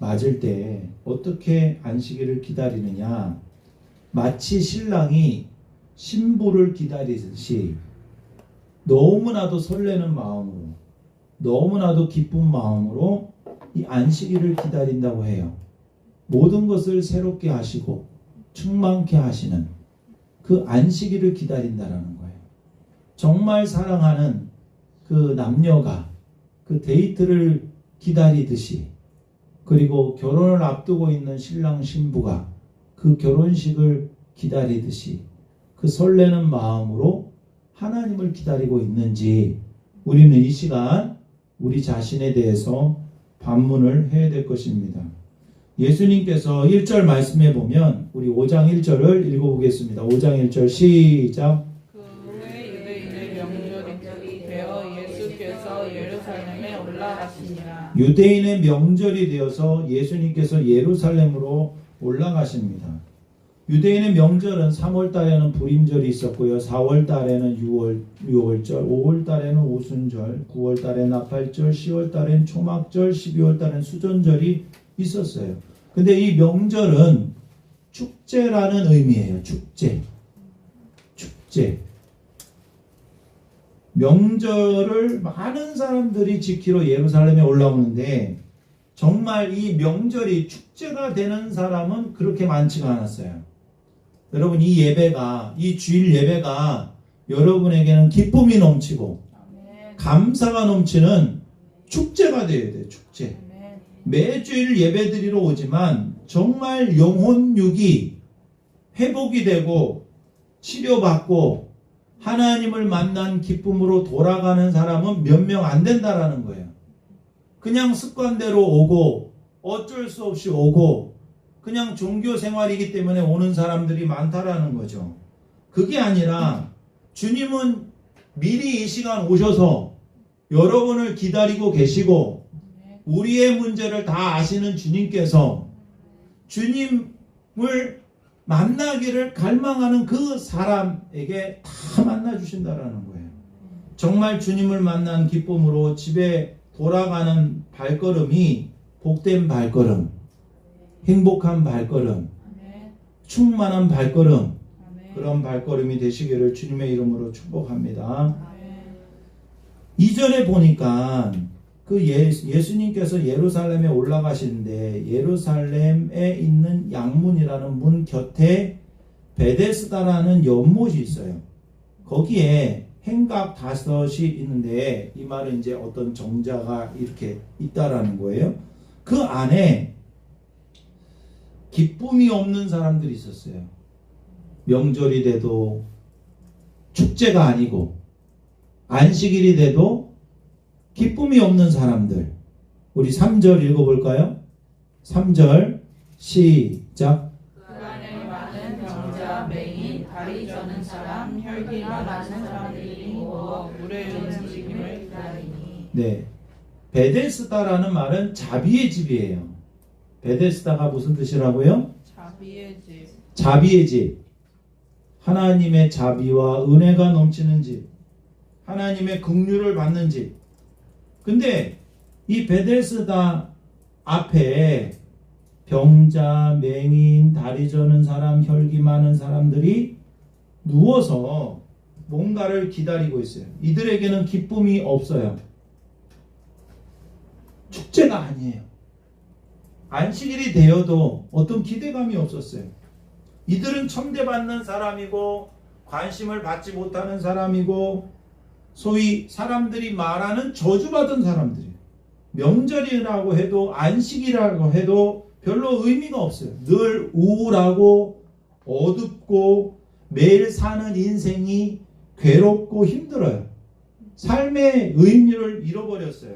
맞을 때 어떻게 안식일을 기다리느냐? 마치 신랑이 신부를 기다리듯이 너무나도 설레는 마음으로, 너무나도 기쁜 마음으로 이 안식일을 기다린다고 해요. 모든 것을 새롭게 하시고 충만케 하시는 그 안식일을 기다린다라는 거예요. 정말 사랑하는 그 남녀가 그 데이트를 기다리듯이, 그리고 결혼을 앞두고 있는 신랑 신부가 그 결혼식을 기다리듯이 그 설레는 마음으로 하나님을 기다리고 있는지 우리는 이 시간 우리 자신에 대해서 반문을 해야 될 것입니다. 예수님께서 1절 말씀해 보면 우리 5장 1절을 읽어보겠습니다. 5장 1절 시작. 그 후에 유대인의 명절이 되어 예수께서 예루살렘에 올라가시니라. 유대인의 명절이 되어서 예수님께서 예루살렘으로 올라가십니다. 유대인의 명절은 3월 달에는 불임절이 있었고요. 4월 달에는 유월절, 5월 달에는 오순절, 9월 달에는 나팔절, 10월 달에는 초막절, 12월 달에는 수전절이 있었어요. 근데 이 명절은 축제라는 의미예요. 축제. 명절을 많은 사람들이 지키러 예루살렘에 올라오는데 정말 이 명절이 축제가 되는 사람은 그렇게 많지가 않았어요. 여러분, 이 예배가, 이 주일 예배가 여러분에게는 기쁨이 넘치고 감사가 넘치는 축제가 되어야 돼요. 축제. 매주일 예배드리러 오지만 정말 영혼육이 회복이 되고 치료받고 하나님을 만난 기쁨으로 돌아가는 사람은 몇 명 안 된다라는 거예요. 그냥 습관대로 오고 어쩔 수 없이 오고 그냥 종교 생활이기 때문에 오는 사람들이 많다라는 거죠. 그게 아니라 주님은 미리 이 시간 오셔서 여러분을 기다리고 계시고 우리의 문제를 다 아시는 주님께서 주님을 만나기를 갈망하는 그 사람에게 다 만나주신다라는 거예요. 정말 주님을 만난 기쁨으로 집에 돌아가는 발걸음이 복된 발걸음, 행복한 발걸음, 충만한 발걸음, 그런 발걸음이 되시기를 주님의 이름으로 축복합니다. 이전에 보니까 그 예수님께서 예루살렘에 올라가시는데 예루살렘에 있는 양문이라는 문 곁에 베데스다라는 연못이 있어요. 거기에 행각 5이 있는데 이 말은 이제 어떤 정자가 이렇게 있다라는 거예요. 그 안에 기쁨이 없는 사람들이 있었어요. 명절이 돼도 축제가 아니고 안식일이 돼도 기쁨이 없는 사람들. 우리 3절 읽어볼까요? 3절 시작. 그 안에 많은 병자, 맹인, 다리 저는 사람, 혈기가 많은 사람들이 모여 물의 움직임을 기다리니. 네, 베데스다라는 말은 자비의 집이에요. 베데스다가 무슨 뜻이라고요? 자비의 집. 자비의 집. 하나님의 자비와 은혜가 넘치는 집. 하나님의 긍휼을 받는 집. 근데 이 베데스다 앞에 병자, 맹인, 다리 저는 사람, 혈기 많은 사람들이 누워서 뭔가를 기다리고 있어요. 이들에게는 기쁨이 없어요. 축제가 아니에요. 안식일이 되어도 어떤 기대감이 없었어요. 이들은 천대받는 사람이고 관심을 받지 못하는 사람이고 소위 사람들이 말하는 저주받은 사람들이에요. 명절이라고 해도 안식이라고 해도 별로 의미가 없어요. 늘 우울하고 어둡고 매일 사는 인생이 괴롭고 힘들어요. 삶의 의미를 잃어버렸어요.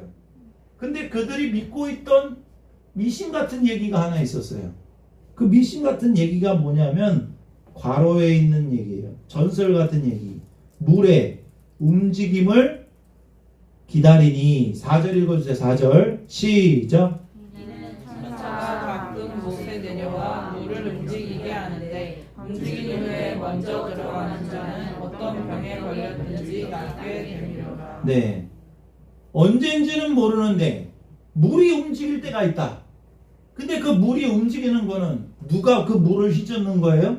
근데 그들이 믿고 있던 미신 같은 얘기가 하나 있었어요. 그 미신 같은 얘기가 뭐냐면 괄호에 있는 얘기예요. 전설 같은 얘기. 물의 움직임을 기다리니. 4절 읽어주세요. 4절 시작. 이는 천사가 가끔 못에 내려와 물을 움직이게 하는데 움직이는 후에 먼저 들어가는 자는 어떤 병에 걸렸든지 낫게 되리로라. 네, 언젠지는 모르는데 물이 움직일 때가 있다. 근데 그 물이 움직이는 거는 누가 그 물을 휘젓는 거예요?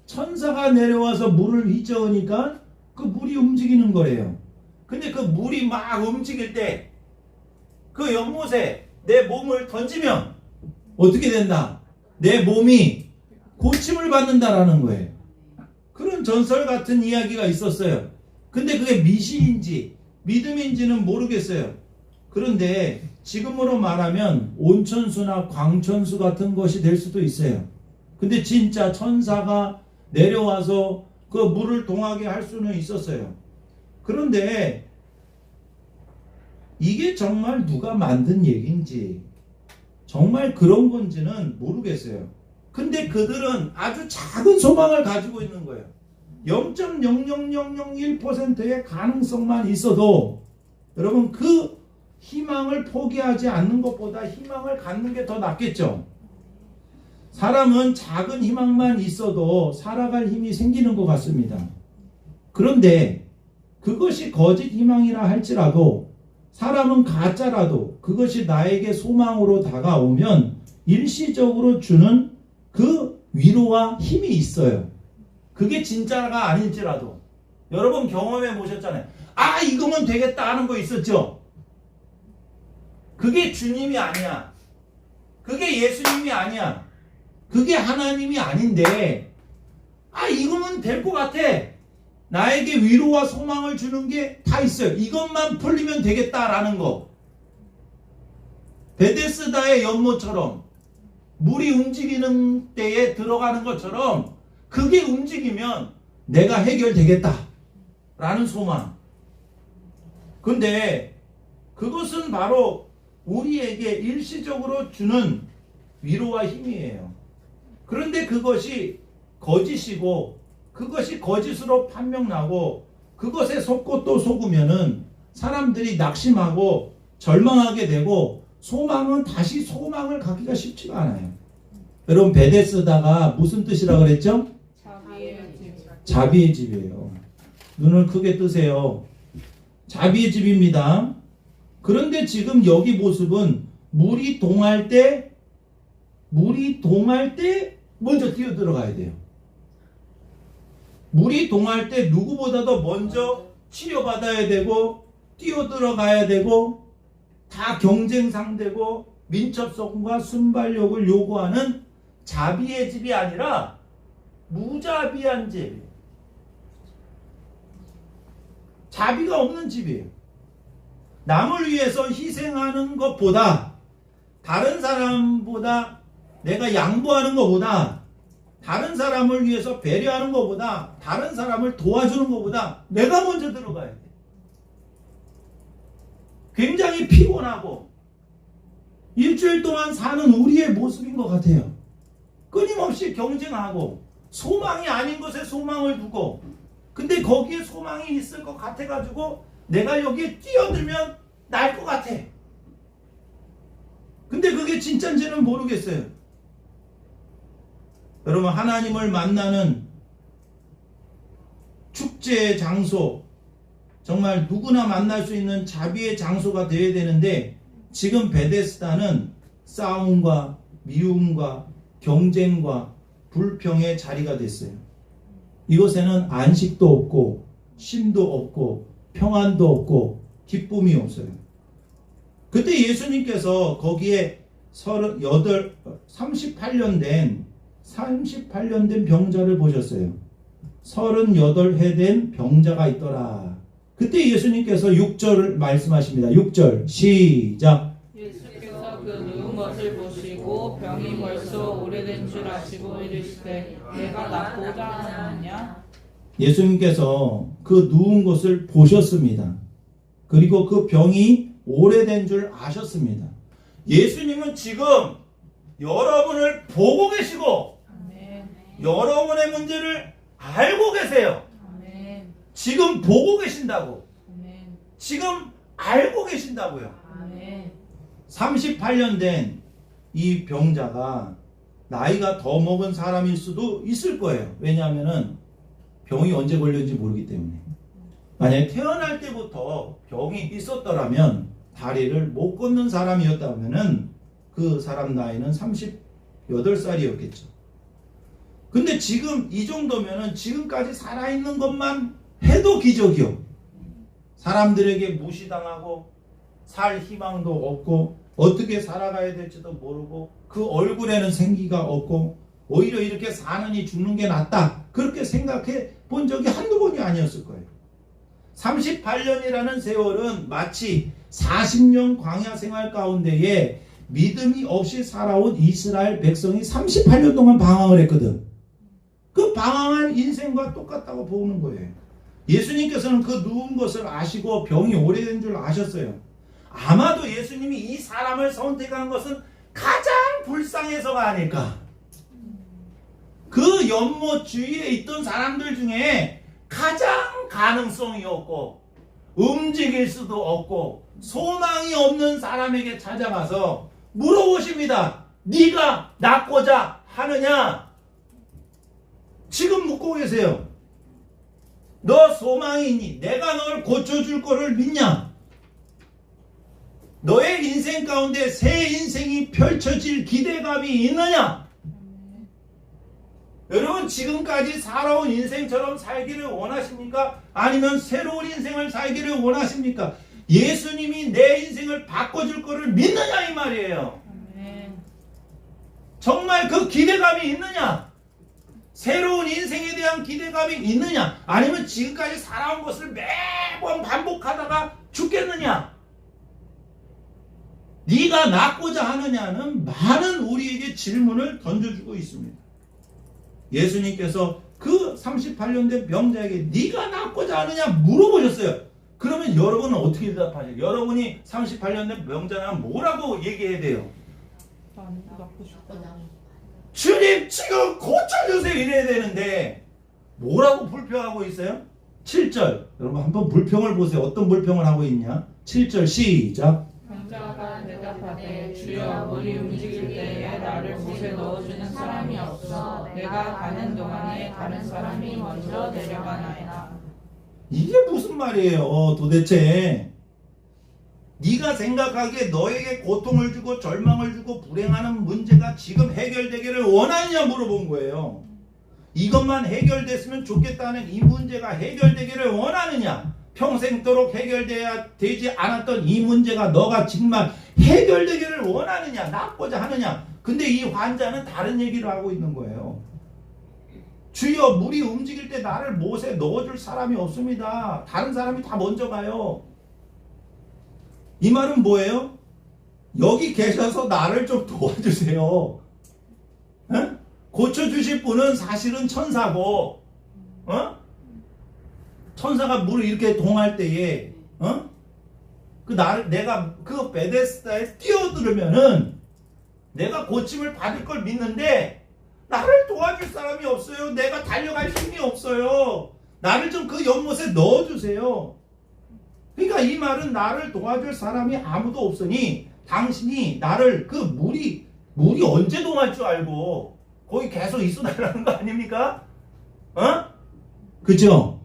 천사가 내려와서 물을 휘저으니까 그 물이 움직이는 거예요. 근데 그 물이 막 움직일 때 그 연못에 내 몸을 던지면 어떻게 된다? 내 몸이 고침을 받는다라는 거예요. 그런 전설 같은 이야기가 있었어요. 근데 그게 미신인지 믿음인지는 모르겠어요. 그런데 지금으로 말하면 온천수나 광천수 같은 것이 될 수도 있어요. 근데 진짜 천사가 내려와서 그 물을 동하게 할 수는 있었어요. 그런데 이게 정말 누가 만든 얘기인지 정말 그런 건지는 모르겠어요. 근데 그들은 아주 작은 소망을 가지고 있는 거예요. 0.00001%의 가능성만 있어도 여러분 그 희망을 포기하지 않는 것보다 희망을 갖는 게 더 낫겠죠. 사람은 작은 희망만 있어도 살아갈 힘이 생기는 것 같습니다. 그런데 그것이 거짓 희망이라 할지라도 사람은 가짜라도 그것이 나에게 소망으로 다가오면 일시적으로 주는 그 위로와 힘이 있어요. 그게 진짜가 아닐지라도. 여러분 경험해 보셨잖아요. 아 이거면 되겠다 하는 거 있었죠. 그게 주님이 아니야. 그게 예수님이 아니야. 그게 하나님이 아닌데 아 이거면 될 것 같아. 나에게 위로와 소망을 주는 게 다 있어요. 이것만 풀리면 되겠다라는 거. 베데스다의 연못처럼 물이 움직이는 때에 들어가는 것처럼 그게 움직이면 내가 해결되겠다라는 소망. 근데 그것은 바로 우리에게 일시적으로 주는 위로와 힘이에요. 그런데 그것이 거짓이고 그것이 거짓으로 판명나고 그것에 속고 또 속으면은 사람들이 낙심하고 절망하게 되고 소망은 다시 소망을 갖기가 쉽지가 않아요. 여러분 베데스다가 무슨 뜻이라 그랬죠? 자비의 집. 자비의 집이에요. 눈을 크게 뜨세요. 자비의 집입니다. 그런데 지금 여기 모습은 물이 동할 때 먼저 뛰어 들어가야 돼요. 물이 동할 때 누구보다도 먼저 치료받아야 되고 뛰어 들어가야 되고 다 경쟁 상대고 민첩성과 순발력을 요구하는 자비의 집이 아니라 무자비한 집. 자비가 없는 집이에요. 남을 위해서 희생하는 것보다 다른 사람보다 내가 양보하는 것보다 다른 사람을 위해서 배려하는 것보다 다른 사람을 도와주는 것보다 내가 먼저 들어가야 돼. 굉장히 피곤하고 일주일 동안 사는 우리의 모습인 것 같아요. 끊임없이 경쟁하고 소망이 아닌 것에 소망을 두고 근데 거기에 소망이 있을 것 같아가지고 내가 여기에 뛰어들면 날 것 같아. 근데 그게 진짜인지는 모르겠어요. 여러분 하나님을 만나는 축제의 장소 정말 누구나 만날 수 있는 자비의 장소가 되어야 되는데 지금 베데스다는 싸움과 미움과 경쟁과 불평의 자리가 됐어요. 이곳에는 안식도 없고 쉼도 없고 평안도 없고 기쁨이 없어요. 그때 예수님께서 거기에 38년 된 병자를 보셨어요. 38해 된 병자가 있더라. 그때 예수님께서 6절을 말씀하십니다. 6절 시작. 예수께서 그 누운 것을 보시고 병이 벌써 오래된 줄 아시고 이르시되 내가 낫고자 하느냐. 예수님께서 그 누운 것을 보셨습니다. 그리고 그 병이 오래된 줄 아셨습니다. 예수님은 지금 여러분을 보고 계시고 아멘. 여러분의 문제를 알고 계세요. 아멘. 지금 보고 계신다고. 아멘. 지금 알고 계신다고요. 아멘. 38년 된 이 병자가 나이가 더 먹은 사람일 수도 있을 거예요. 왜냐하면 병이 언제 걸렸는지 모르기 때문에. 만약에 태어날 때부터 병이 있었더라면 다리를 못 걷는 사람이었다면 그 사람 나이는 38살이었겠죠. 근데 지금 이 정도면은 지금까지 살아있는 것만 해도 기적이요. 사람들에게 무시당하고 살 희망도 없고 어떻게 살아가야 될지도 모르고 그 얼굴에는 생기가 없고 오히려 이렇게 사느니 죽는 게 낫다. 그렇게 생각해 본 적이 한두 번이 아니었을 거예요. 38년이라는 세월은 마치 40년 광야 생활 가운데에 믿음이 없이 살아온 이스라엘 백성이 38년 동안 방황을 했거든. 그 방황한 인생과 똑같다고 보는 거예요. 예수님께서는 그 누운 것을 아시고 병이 오래된 줄 아셨어요. 아마도 예수님이 이 사람을 선택한 것은 가장 불쌍해서가 아닐까. 그 연못 주위에 있던 사람들 중에 가장 가능성이 없고 움직일 수도 없고 소망이 없는 사람에게 찾아가서 물어보십니다. 네가 낫고자 하느냐? 지금 묻고 계세요. 너 소망이 있니? 내가 널 고쳐줄 거를 믿냐? 너의 인생 가운데 새 인생이 펼쳐질 기대감이 있느냐? 여러분 지금까지 살아온 인생처럼 살기를 원하십니까? 아니면 새로운 인생을 살기를 원하십니까? 예수님이 내 인생을 바꿔줄 거를 믿느냐 이 말이에요. 정말 그 기대감이 있느냐? 새로운 인생에 대한 기대감이 있느냐? 아니면 지금까지 살아온 것을 매번 반복하다가 죽겠느냐? 네가 낫고자 하느냐는 많은 우리에게 질문을 던져주고 있습니다. 예수님께서 그 38년 된 병자에게 네가 낫고자 하느냐 물어보셨어요. 그러면 여러분은 어떻게 대답하세요? 여러분이 38년 된 병자라면 뭐라고 얘기해야 돼요? 주님 지금 고쳐주세요 이래야 되는데 뭐라고 불평하고 있어요? 7절 여러분 한번 불평을 보세요. 어떤 불평을 하고 있냐? 7절 시작. 병자가 대답하되 주여 물이 움직일 때에 나를 못에 넣어주는 사람이 없어 내가 가는 동안에 다른 사람이 먼저 내려가나이다. 이게 무슨 말이에요 도대체? 네가 생각하기에 너에게 고통을 주고 절망을 주고 불행하는 문제가 지금 해결되기를 원하느냐 물어본 거예요. 이것만 해결됐으면 좋겠다는 이 문제가 해결되기를 원하느냐? 평생도록 되지 않았던 이 문제가 너가 정말 해결되기를 원하느냐? 낫고자 하느냐? 근데 이 환자는 다른 얘기를 하고 있는 거예요. 주여 물이 움직일 때 나를 못에 넣어줄 사람이 없습니다. 다른 사람이 다 먼저 가요. 이 말은 뭐예요? 여기 계셔서 나를 좀 도와주세요. 에? 고쳐주실 분은 사실은 천사고 천사가 물을 이렇게 동할 때에 내가 그 베데스다에 뛰어들으면은 내가 고침을 받을 걸 믿는데 나를 도와줄 사람이 없어요. 내가 달려갈 힘이 없어요. 나를 좀 그 연못에 넣어주세요. 그러니까 이 말은 나를 도와줄 사람이 아무도 없으니 당신이 나를 그 물이 언제 동할 줄 알고 거기 계속 있어달라는 거 아닙니까? 그죠?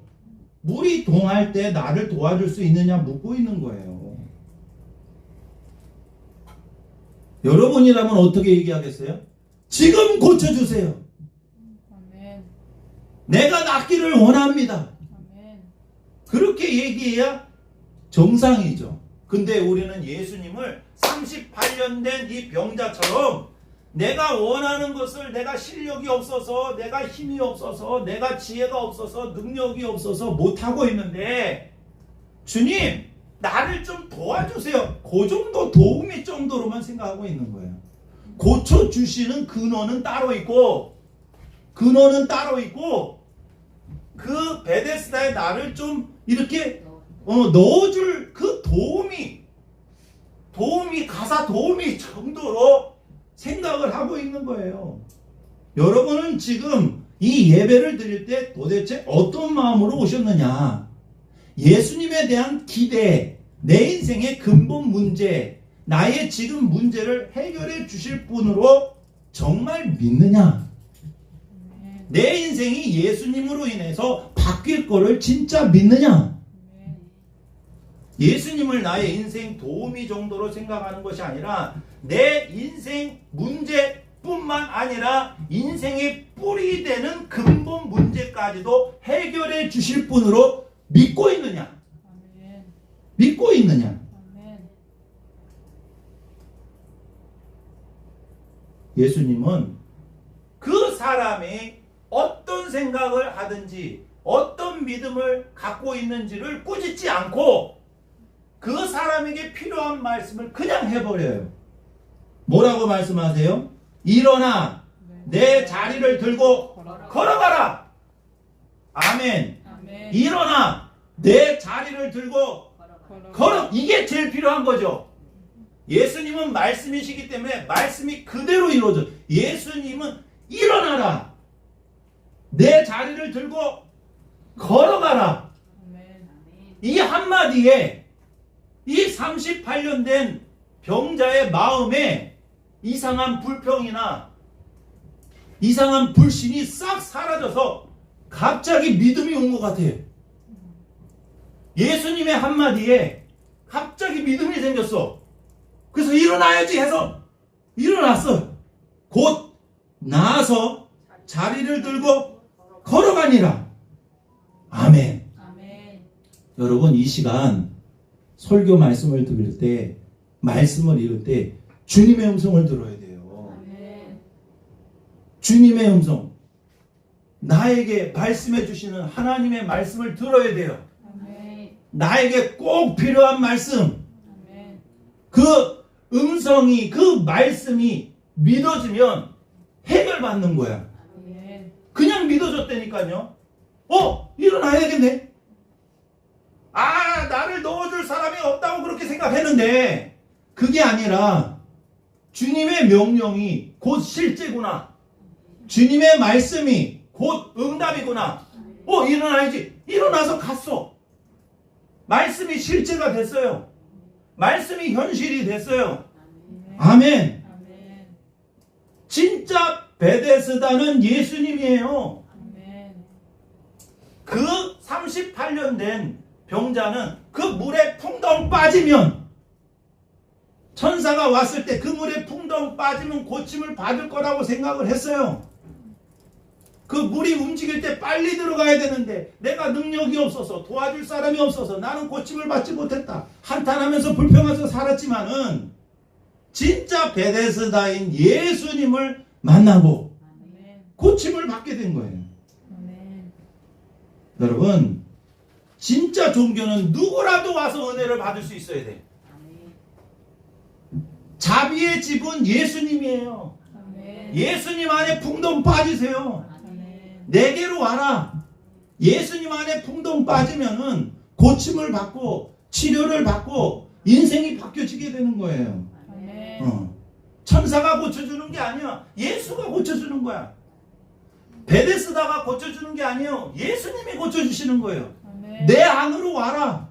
물이 동할 때 나를 도와줄 수 있느냐 묻고 있는 거예요. 여러분이라면 어떻게 얘기하겠어요? 지금 고쳐주세요. 아멘. 내가 낫기를 원합니다. 아멘. 그렇게 얘기해야 정상이죠. 근데 우리는 예수님을 38년 된 이 병자처럼 내가 원하는 것을 내가 실력이 없어서 내가 힘이 없어서 내가 지혜가 없어서 능력이 없어서 못하고 있는데 주님 나를 좀 도와주세요. 그 정도 도움이 정도로만 생각하고 있는 거예요. 고쳐주시는 근원은 따로 있고 그 베데스다에 나를 좀 이렇게 넣어줄 그 가사 도움이 정도로 생각을 하고 있는 거예요. 여러분은 지금 이 예배를 드릴 때 도대체 어떤 마음으로 오셨느냐? 예수님에 대한 기대, 내 인생의 근본 문제, 나의 지금 문제를 해결해 주실 분으로 정말 믿느냐? 내 인생이 예수님으로 인해서 바뀔 거를 진짜 믿느냐? 예수님을 나의 인생 도우미 정도로 생각하는 것이 아니라 내 인생 문제뿐만 아니라 인생의 뿌리 되는 근본 문제까지도 해결해 주실 분으로 믿고 있느냐? 아멘. 믿고 있느냐? 아멘. 예수님은 그 사람이 어떤 생각을 하든지 어떤 믿음을 갖고 있는지를 꾸짖지 않고 그 사람에게 필요한 말씀을 그냥 해버려요. 뭐라고 말씀하세요? 일어나 내 자리를 들고 걸어가라. 아멘. 아멘. 일어나 내 자리를 들고 걸어. 이게 제일 필요한 거죠. 예수님은 말씀이시기 때문에 말씀이 그대로 이루어져. 예수님은 일어나라. 내 자리를 들고 걸어가라. 아멘. 이 한마디에 이 38년 된 병자의 마음에 이상한 불평이나 이상한 불신이 싹 사라져서 갑자기 믿음이 온 것 같아요. 예수님의 한마디에 갑자기 믿음이 생겼어. 그래서 일어나야지 해서 일어났어. 곧 나아서 자리를 들고 걸어가니라. 아멘. 아멘. 여러분, 이 시간 설교 말씀을 들을 때, 말씀을 읽을 때 주님의 음성을 들어야 돼요. 아멘. 주님의 음성, 나에게 말씀해 주시는 하나님의 말씀을 들어야 돼요. 아멘. 나에게 꼭 필요한 말씀, 아멘. 그 음성이, 그 말씀이 믿어지면 해결받는 거야. 아멘. 그냥 믿어졌다니까요. 일어나야겠네. 나를 넣어줄 사람이 없다고 그렇게 생각했는데 그게 아니라 주님의 명령이 곧 실제구나. 주님의 말씀이 곧 응답이구나. 일어나야지. 일어나서 갔어. 말씀이 실제가 됐어요. 말씀이 현실이 됐어요. 아멘. 아멘. 진짜 베데스다는 예수님이에요. 아멘. 그 38년 된 병자는 그 물에 풍덩 빠지면, 천사가 왔을 때 그 물에 풍덩 빠지면 고침을 받을 거라고 생각을 했어요. 그 물이 움직일 때 빨리 들어가야 되는데 내가 능력이 없어서, 도와줄 사람이 없어서 나는 고침을 받지 못했다. 한탄하면서 불평해서 살았지만은 진짜 베데스다인 예수님을 만나고 아멘. 고침을 받게 된 거예요. 아멘. 여러분, 진짜 종교는 누구라도 와서 은혜를 받을 수 있어야 돼. 자비의 집은 예수님이에요. 아멘. 예수님 안에 풍덩 빠지세요. 아멘. 내게로 와라. 예수님 안에 풍덩 빠지면은 고침을 받고 치료를 받고 인생이 바뀌어지게 되는 거예요. 아멘. 천사가 고쳐주는 게 아니야. 예수가 고쳐주는 거야. 베데스다가 고쳐주는 게 아니에요. 예수님이 고쳐주시는 거예요. 아멘. 내 안으로 와라.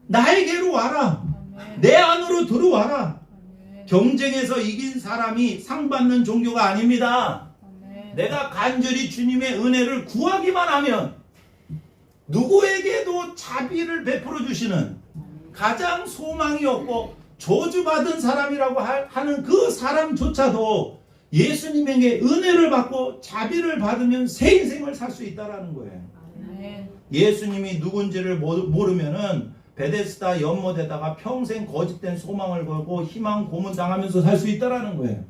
나에게로 와라. 아멘. 내 안으로 들어와라. 아멘. 경쟁에서 이긴 사람이 상 받는 종교가 아닙니다. 아멘. 내가 간절히 주님의 은혜를 구하기만 하면 누구에게도 자비를 베풀어 주시는, 가장 소망이 없고 저주받은 사람이라고 하는 그 사람조차도 예수님에게 은혜를 받고 자비를 받으면 새 인생을 살 수 있다는 거예요. 아멘. 예수님이 누군지를 모르면은 베데스다 연못에다가 평생 거짓된 소망을 걸고 희망 고문당하면서 살 수 있다는 거예요.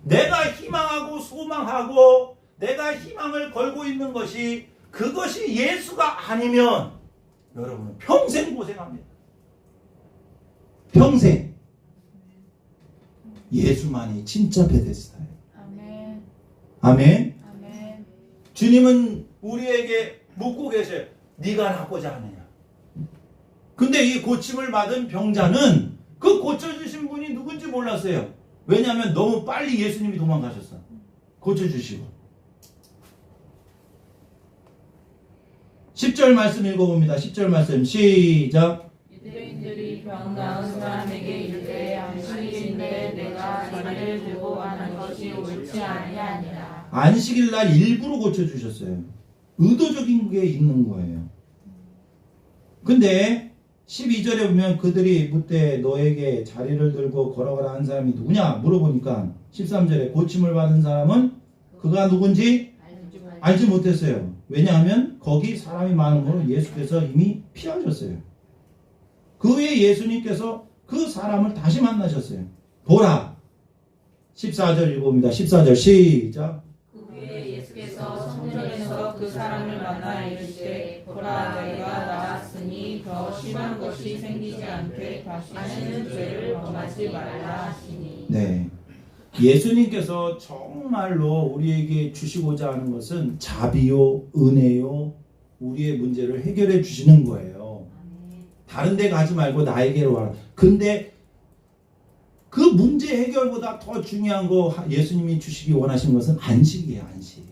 내가 희망하고 소망하고 내가 희망을 걸고 있는 것이, 그것이 예수가 아니면 여러분은 평생 고생합니다. 평생. 예수만이 진짜 베데스다예요. 아멘. 아멘. 아멘. 주님은 우리에게 묻고 계셔요. 네가 낫고자 하느냐. 근데 이 고침을 받은 병자는 그 고쳐주신 분이 누군지 몰랐어요. 왜냐하면 너무 빨리 예수님이 도망가셨어. 고쳐주시고. 10절 말씀 읽어봅니다. 10절 말씀 시작. 유대인들이 병 나은 사람에게 이르되 안식일인데 내가 자리를 들고 가는 것이 옳지 아니하니라. 안식일날 일부러 고쳐주셨어요. 의도적인 게 있는 거예요. 근데 12절에 보면 그들이 묻되 너에게 자리를 들고 걸어가라 한 사람이 누구냐 물어보니까 13절에 고침을 받은 사람은 그가 누군지 알지 못했어요. 왜냐하면 거기 사람이 많으므로 예수께서 이미 피하셨어요. 그 후에 예수님께서 그 사람을 다시 만나셨어요. 보라. 14절 읽어봅니다. 14절 시작. 그 후에 예수께서 성전에서 그 사람을 만나 이르시되 보라 내가 나았으니 더 심한 것이 생기지 않게 다시는 죄를 범하지 말라 하시니. 네. 예수님께서 정말로 우리에게 주시고자 하는 것은 자비요, 은혜요, 우리의 문제를 해결해 주시는 거예요. 다른 데 가지 말고 나에게로 와라. 근데 그 문제 해결보다 더 중요한 거 예수님이 주시기 원하신 것은 안식이에요. 안식.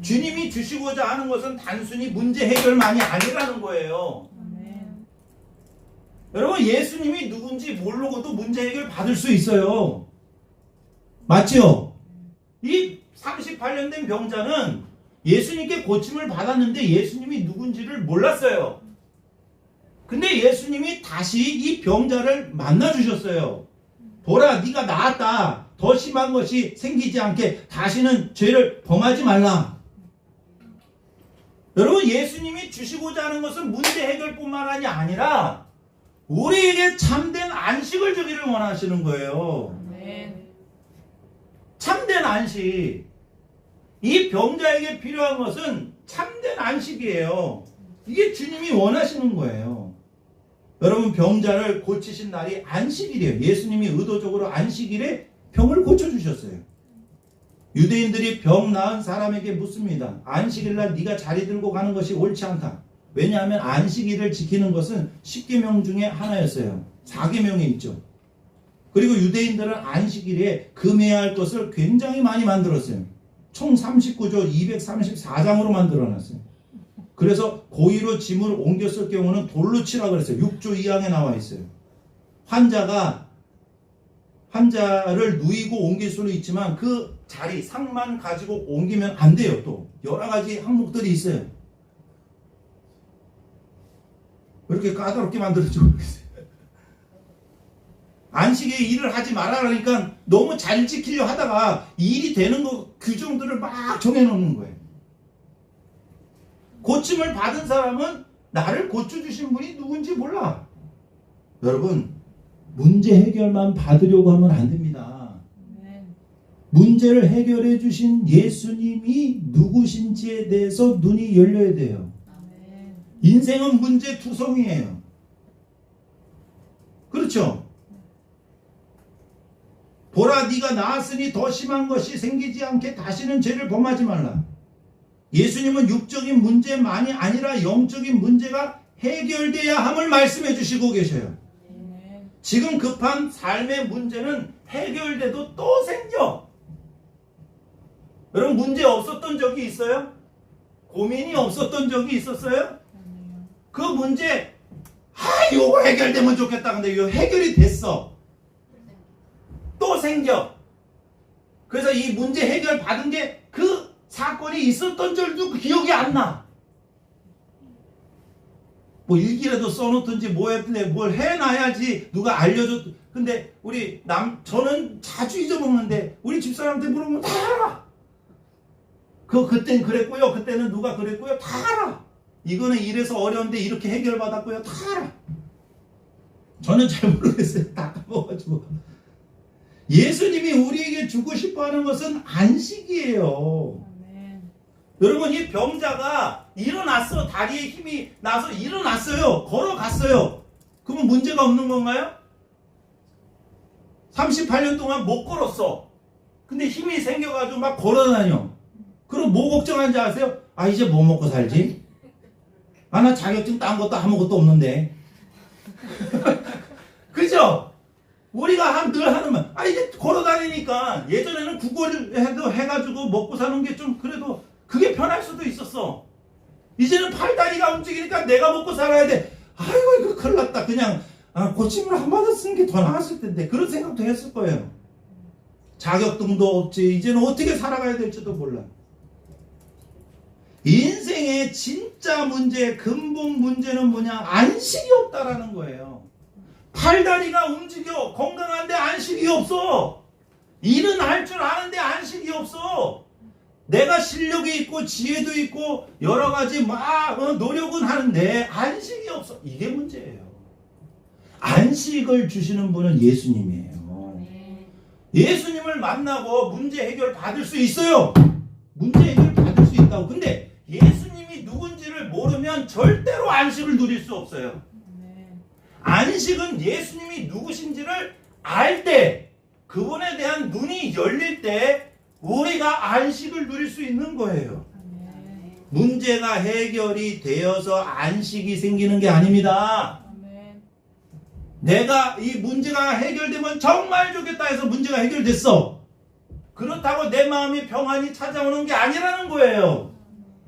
주님이 주시고자 하는 것은 단순히 문제 해결만이 아니라는 거예요. 여러분 예수님이 누군지 모르고도 문제 해결 받을 수 있어요. 맞죠? 이 38년 된 병자는 예수님께 고침을 받았는데 예수님이 누군지를 몰랐어요. 근데 예수님이 다시 이 병자를 만나 주셨어요. 보라 네가 나았다. 더 심한 것이 생기지 않게 다시는 죄를 범하지 말라. 여러분 예수님이 주시고자 하는 것은 문제 해결뿐만 아니라 우리에게 참된 안식을 주기를 원하시는 거예요. 참된 안식. 이 병자에게 필요한 것은 참된 안식이에요. 이게 주님이 원하시는 거예요. 여러분 병자를 고치신 날이 안식일이에요. 예수님이 의도적으로 안식일에 병을 고쳐주셨어요. 유대인들이 병 나은 사람에게 묻습니다. 안식일날 네가 자리 들고 가는 것이 옳지 않다. 왜냐하면 안식일을 지키는 것은 10계명 중에 하나였어요. 4계명에 있죠. 그리고 유대인들은 안식일에 금해야 할 것을 굉장히 많이 만들었어요. 총 39조 234장으로 만들어놨어요. 그래서 고의로 짐을 옮겼을 경우는 돌로 치라 그랬어요. 6조 2항에 나와 있어요. 환자를 누이고 옮길 수는 있지만 그 자리 상만 가지고 옮기면 안 돼요. 또 여러 가지 항목들이 있어요. 왜 이렇게 까다롭게 만들었지 모르겠어요. 안식에 일을 하지 말아라니까 너무 잘 지키려 하다가 일이 되는 거 규정들을 막 정해놓는 거예요. 고침을 받은 사람은 나를 고쳐주신 분이 누군지 몰라. 여러분 문제 해결만 받으려고 하면 안 됩니다. 문제를 해결해 주신 예수님이 누구신지에 대해서 눈이 열려야 돼요. 인생은 문제투성이에요. 그렇죠? 보라 네가 나았으니 더 심한 것이 생기지 않게 다시는 죄를 범하지 말라. 예수님은 육적인 문제만이 아니라 영적인 문제가 해결돼야 함을 말씀해 주시고 계셔요. 지금 급한 삶의 문제는 해결돼도 또 생겨. 여러분 문제 없었던 적이 있어요? 고민이 없었던 적이 있었어요? 그 문제 이거 해결되면 좋겠다. 근데 이거 해결이 됐어. 또 생겨. 그래서 이 문제 해결 받은 게 그 사건이 있었던 줄도 기억이 안 나. 뭐 일기라도 써놓든지 뭐 했든지 뭘 해놔야지 누가 알려줬. 근데 저는 자주 잊어먹는데 우리 집사람한테 물어보면 다 알아. 그땐 그랬고요. 그때는 누가 그랬고요. 다 알아. 이거는 이래서 어려운데 이렇게 해결받았고요. 다 알아. 저는 잘 모르겠어요. 다 까먹어가지고. 예수님이 우리에게 주고 싶어하는 것은 안식이에요. 여러분 이 병자가 일어났어. 다리에 힘이 나서 일어났어요. 걸어갔어요. 그러면 문제가 없는 건가요? 38년 동안 못 걸었어. 근데 힘이 생겨가지고 막 걸어다녀. 그럼 뭐 걱정하는지 아세요? 이제 뭐 먹고 살지? 나 자격증 딴 것도 아무것도 없는데. 그죠? 우리가 늘 하는 말, 이제 걸어다니니까 예전에는 국어를 해가지고 먹고 사는 게 좀 그래도 그게 편할 수도 있었어. 이제는 팔다리가 움직이니까 내가 먹고 살아야 돼. 이거 큰일 났다. 그냥 고침을 한 번 쓰는 게 더 나았을 텐데. 그런 생각도 했을 거예요. 자격증도 없지. 이제는 어떻게 살아가야 될지도 몰라. 인생의 진짜 문제, 근본 문제는 뭐냐? 안식이 없다라는 거예요. 팔다리가 움직여 건강한데 안식이 없어. 일은 할 줄 아는데 안식이 없어. 내가 실력이 있고 지혜도 있고 여러 가지 막 노력은 하는데 안식이 없어. 이게 문제예요. 안식을 주시는 분은 예수님이에요. 예수님을 만나고 문제 해결 받을 수 있어요. 문제 해결 받을 수 있다고. 근데 예수님이 누군지를 모르면 절대로 안식을 누릴 수 없어요. 안식은 예수님이 누구신지를 알 때, 그분에 대한 눈이 열릴 때 우리가 안식을 누릴 수 있는 거예요. 문제가 해결이 되어서 안식이 생기는 게 아닙니다. 내가 이 문제가 해결되면 정말 좋겠다 해서 문제가 해결됐어. 그렇다고 내 마음이 평안이 찾아오는 게 아니라는 거예요.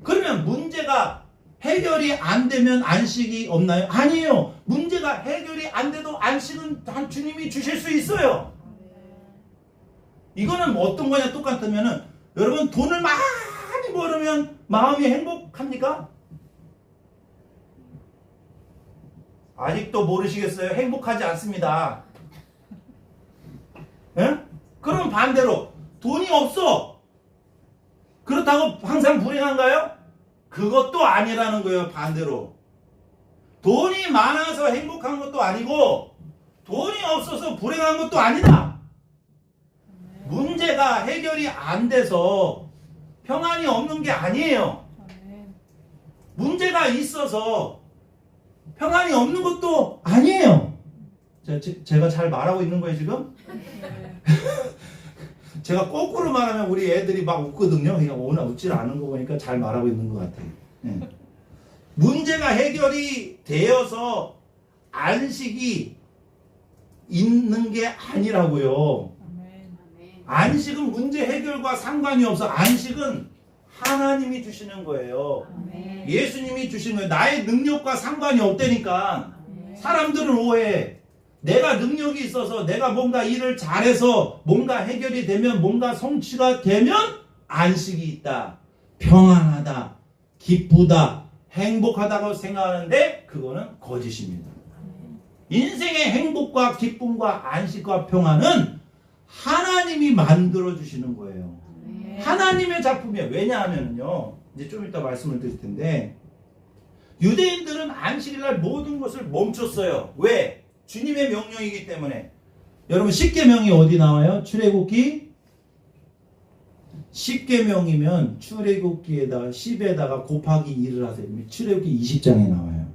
그러면 문제가 해결이 안 되면 안식이 없나요? 아니에요. 문제가 해결이 안 돼도 안식은 주님이 주실 수 있어요. 이거는 어떤 거냐 똑같으면은 여러분 돈을 많이 벌으면 마음이 행복합니까? 아직도 모르시겠어요? 행복하지 않습니다. 예? 그럼 반대로 돈이 없어. 그렇다고 항상 불행한가요? 그것도 아니라는 거예요. 반대로. 돈이 많아서 행복한 것도 아니고 돈이 없어서 불행한 것도 아니다. 문제가 해결이 안 돼서 평안이 없는 게 아니에요. 문제가 있어서 평안이 없는 것도 아니에요. 제가 잘 말하고 있는 거예요 지금? 제가 거꾸로 말하면 우리 애들이 막 웃거든요. 그러니까 오늘 웃질 않은 거 보니까 잘 말하고 있는 것 같아요. 네. 문제가 해결이 되어서 안식이 있는 게 아니라고요. 안식은 문제 해결과 상관이 없어. 안식은 하나님이 주시는 거예요. 예수님이 주시는 거예요. 나의 능력과 상관이 없다니까. 사람들은 오해해. 내가 능력이 있어서 내가 뭔가 일을 잘해서 뭔가 해결이 되면 뭔가 성취가 되면 안식이 있다. 평안하다. 기쁘다. 행복하다고 생각하는데 그거는 거짓입니다. 인생의 행복과 기쁨과 안식과 평안은 하나님이 만들어 주시는 거예요. 하나님의 작품이에요. 왜냐하면요. 이제 좀 이따 말씀을 드릴 텐데 유대인들은 안식일날 모든 것을 멈췄어요. 왜? 주님의 명령이기 때문에. 여러분 십계명이 어디 나와요? 출애굽기 10계명이면 출애굽기에다가 10에다가 곱하기 2를 하세요. 출애굽기 20장에 나와요.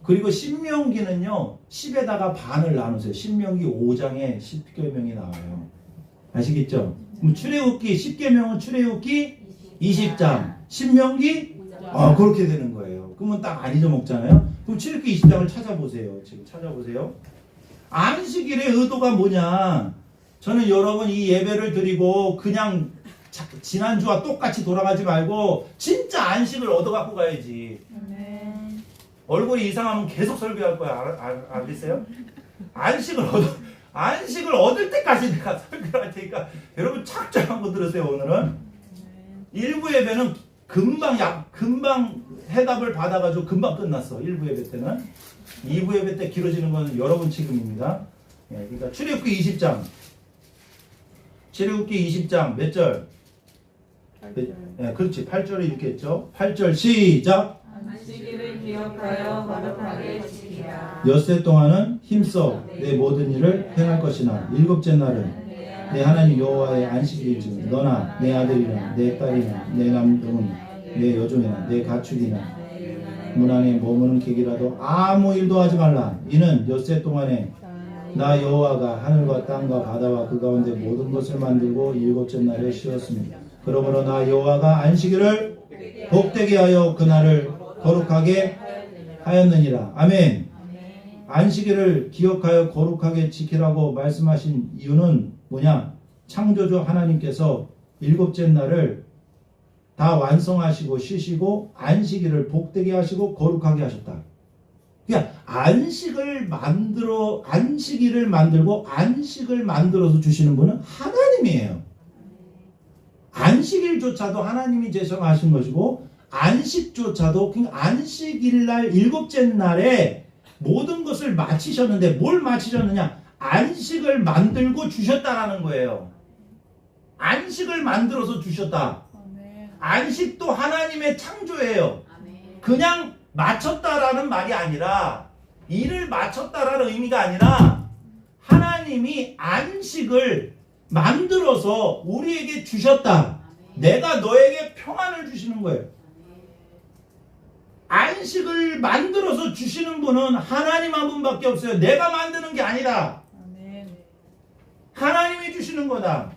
그리고 신명기는요 10에다가 반을 나누세요. 신명기 5장에 10계명이 나와요. 아시겠죠? 그럼 출애굽기 10계명은 출애굽기 20장, 신명기 그렇게 되는 거예요. 그러면 딱 안 잊어먹잖아요. 그럼 출애굽기 20장을 찾아보세요. 지금 찾아보세요. 안식일의 의도가 뭐냐? 저는 여러분 이 예배를 드리고 그냥 지난주와 똑같이 돌아가지 말고 진짜 안식을 얻어갖고 가야지. 얼굴이 이상하면 계속 설교할 거야. 알겠어요? 안식을 얻을 때까지 내가 설교할 테니까 여러분 착착하고 들으세요. 오늘은 일부 예배는 금방 해답을 받아가지고 금방 끝났어. 1부 예배 때는. 2부 예배 때 길어지는 건 여러분 책임입니다. 그러니까 출애굽기 20장. 출애굽기 20장 몇 절? 8절. 그렇지. 8절에 읽겠죠. 8절 시작. 안식일을 기억하여 거룩하게 지키라. 엿새 동안은 힘써 내 모든 일을 행할 것이나 일곱째 날은 내 하나님 여호와의 안식일이지. 너나 내 아들이나 내 딸이나 내 남종은 내 여종이나 내 가축이나 문 안에 머무는 객이라도 아무 일도 하지 말라. 이는 엿새 동안에 나 여호와가 하늘과 땅과 바다와 그 가운데 모든 것을 만들고 일곱째 날에 쉬었습니다. 그러므로 나 여호와가 안식일을 복되게 하여 그날을 거룩하게 하였느니라. 아멘. 안식일을 기억하여 거룩하게 지키라고 말씀하신 이유는 뭐냐? 창조주 하나님께서 일곱째 날을 다 완성하시고 쉬시고 안식일을 복되게 하시고 거룩하게 하셨다. 그러니까 안식일을 만들고 안식을 만들어서 주시는 분은 하나님이에요. 안식일조차도 하나님이 제정하신 것이고 안식조차도 그러니까 안식일 날 일곱째 날에 모든 것을 마치셨는데 뭘 마치셨느냐? 안식을 만들고 주셨다라는 거예요. 안식을 만들어서 주셨다. 안식도 하나님의 창조예요. 그냥 마쳤다라는 말이 아니라 일을 마쳤다라는 의미가 아니라 하나님이 안식을 만들어서 우리에게 주셨다. 내가 너에게 평안을 주시는 거예요. 안식을 만들어서 주시는 분은 하나님 한 분밖에 없어요. 내가 만드는 게 아니다. 하나님이 주시는 거다.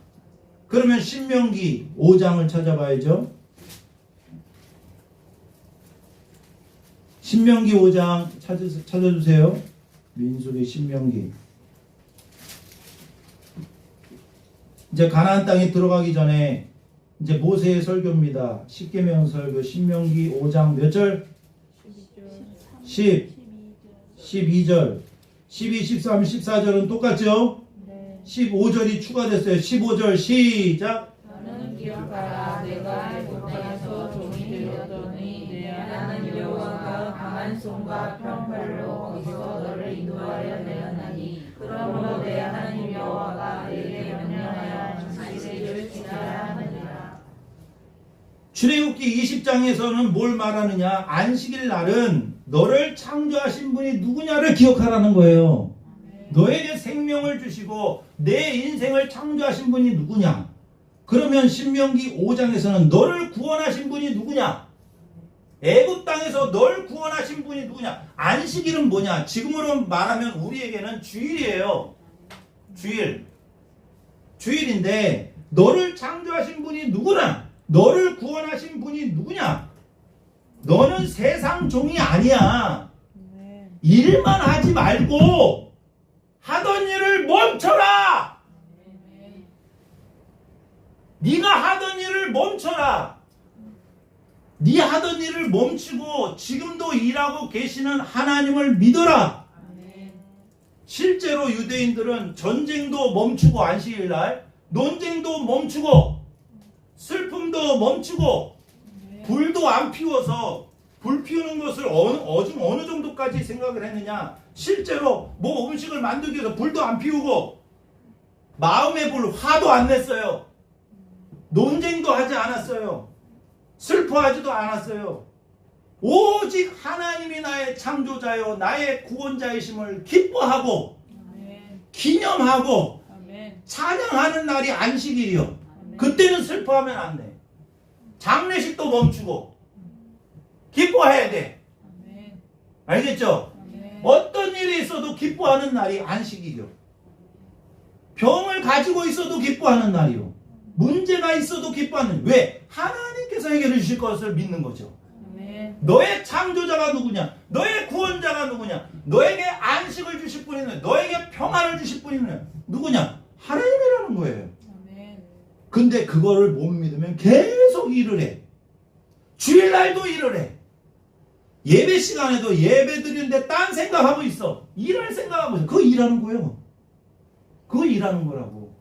그러면 신명기 5장을 찾아봐야죠. 신명기 5장 찾아주세요. 민수기 신명기. 이제 가나안 땅에 들어가기 전에 이제 모세의 설교입니다. 십계명 설교. 신명기 5장 몇 절? 12절. 12, 13, 14절은 똑같죠? 15절이 추가됐어요. 15절 시작. 너는 기억하라. 내가 애굽 땅에서 종이 되었더니 내 하나님 여호와가 강한 손과 평팔로 거기서 너를 인도하여 내었나니 그러므로 내 하나님 여호와가 내게 명령하여 안식일을 지켜야 하느니라. 출애굽기 20장에서는 뭘 말하느냐? 안식일 날은 너를 창조하신 분이 누구냐를 기억하라는 거예요. 너에게 생명을 주시고 내 인생을 창조하신 분이 누구냐? 그러면 신명기 5장에서는 너를 구원하신 분이 누구냐? 애굽 땅에서 널 구원하신 분이 누구냐? 안식일은 뭐냐? 지금으로 말하면 우리에게는 주일이에요. 주일인데 너를 창조하신 분이 누구냐? 너를 구원하신 분이 누구냐? 너는 세상 종이 아니야. 일만 하지 말고 하던 일을 멈춰라. 네가 하던 일을 멈춰라. 네 하던 일을 멈추고 지금도 일하고 계시는 하나님을 믿어라. 실제로 유대인들은 전쟁도 멈추고 안식일날 논쟁도 멈추고 슬픔도 멈추고 불도 안 피워서 불 피우는 것을 어느 정도까지 생각을 했느냐? 실제로 뭐 음식을 만들기 위해서 불도 안 피우고 마음의 불 화도 안 냈어요. 논쟁도 하지 않았어요. 슬퍼하지도 않았어요. 오직 하나님이 나의 창조자요 나의 구원자이심을 기뻐하고 기념하고 찬양하는 날이 안식일이요. 그때는 슬퍼하면 안 돼. 장례식도 멈추고 기뻐해야 돼. 알겠죠? 어떤 일이 있어도 기뻐하는 날이 안식일이요. 병을 가지고 있어도 기뻐하는 날이요. 문제가 있어도 기뻐하는. 왜? 하나님께서 해결해 주실 것을 믿는 거죠. 너의 창조자가 누구냐? 너의 구원자가 누구냐? 너에게 안식을 주실 분이 누구냐? 너에게 평안을 주실 분이 누구냐? 하나님이라는 거예요. 근데 그거를 못 믿으면 계속 일을 해. 주일날도 일을 해. 예배 시간에도 예배 드리는데 딴 생각하고 있어. 일할 생각하고 있어. 그거 일하는 거예요. 그거 일하는 거라고.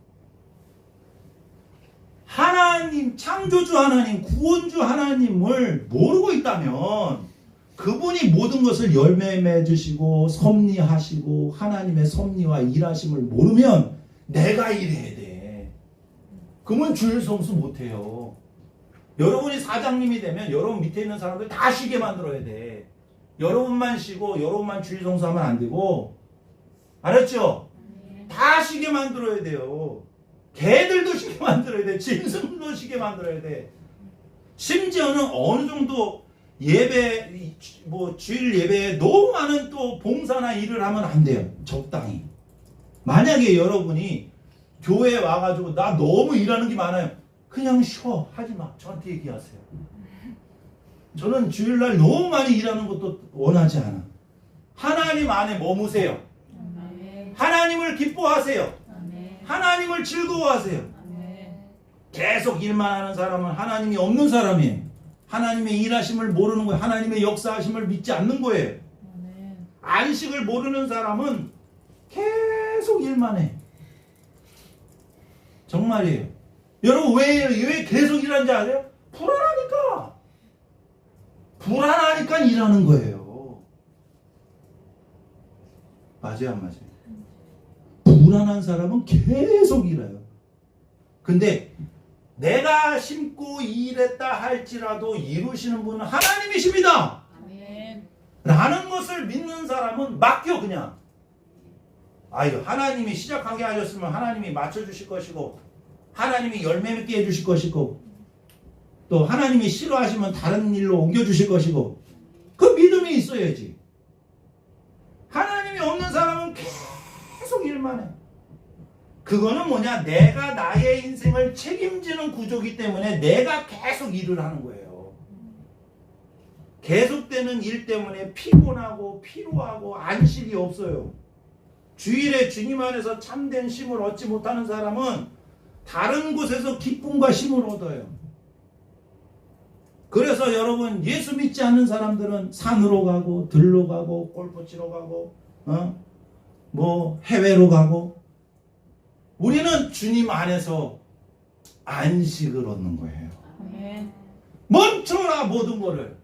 하나님, 창조주 하나님, 구원주 하나님을 모르고 있다면 그분이 모든 것을 열매 맺으시고 섭리하시고 하나님의 섭리와 일하심을 모르면 내가 일해야 돼. 그러면 주일 성수 못해요. 여러분이 사장님이 되면 여러분 밑에 있는 사람들 다 쉬게 만들어야 돼. 여러분만 쉬고 여러분만 주일 성수하면 안 되고, 알았죠? 다 쉬게 만들어야 돼요. 개들도 쉬게 만들어야 돼. 짐승도 쉬게 만들어야 돼. 심지어는 어느 정도 예배, 뭐 주일 예배에 너무 많은 또 봉사나 일을 하면 안 돼요. 적당히. 만약에 여러분이 교회에 와가지고 나 너무 일하는 게 많아요. 그냥 쉬어. 하지 마. 저한테 얘기하세요. 저는 주일날 너무 많이 일하는 것도 원하지 않아. 하나님 안에 머무세요. 하나님을 기뻐하세요. 하나님을 즐거워하세요. 계속 일만 하는 사람은 하나님이 없는 사람이에요. 하나님의 일하심을 모르는 거예요. 하나님의 역사하심을 믿지 않는 거예요. 안식을 모르는 사람은 계속 일만 해. 정말이에요. 여러분 왜 계속 일하는지 아세요? 불안하니까. 불안하니까 일하는 거예요. 맞아요, 안 맞아요? 불안한 사람은 계속 일해요. 근데 내가 심고 일했다 할지라도 이루시는 분은 하나님이십니다. 아멘. 라는 것을 믿는 사람은 맡겨 그냥. 아유, 하나님이 시작하게 하셨으면 하나님이 맞춰주실 것이고, 하나님이 열매 맺게 해주실 것이고, 또 하나님이 싫어하시면 다른 일로 옮겨주실 것이고, 그 믿음이 있어야지. 하나님이 없는 사람은 계속 일만 해. 그거는 뭐냐? 내가 나의 인생을 책임지는 구조이기 때문에 내가 계속 일을 하는 거예요. 계속되는 일 때문에 피곤하고 피로하고 안식이 없어요. 주일에 주님 안에서 참된 쉼을 얻지 못하는 사람은 다른 곳에서 기쁨과 쉼을 얻어요. 그래서 여러분, 예수 믿지 않는 사람들은 산으로 가고 들로 가고 골프 치러 가고 뭐 해외로 가고, 우리는 주님 안에서 안식을 얻는 거예요. 아멘. 멈춰라, 모든 거를.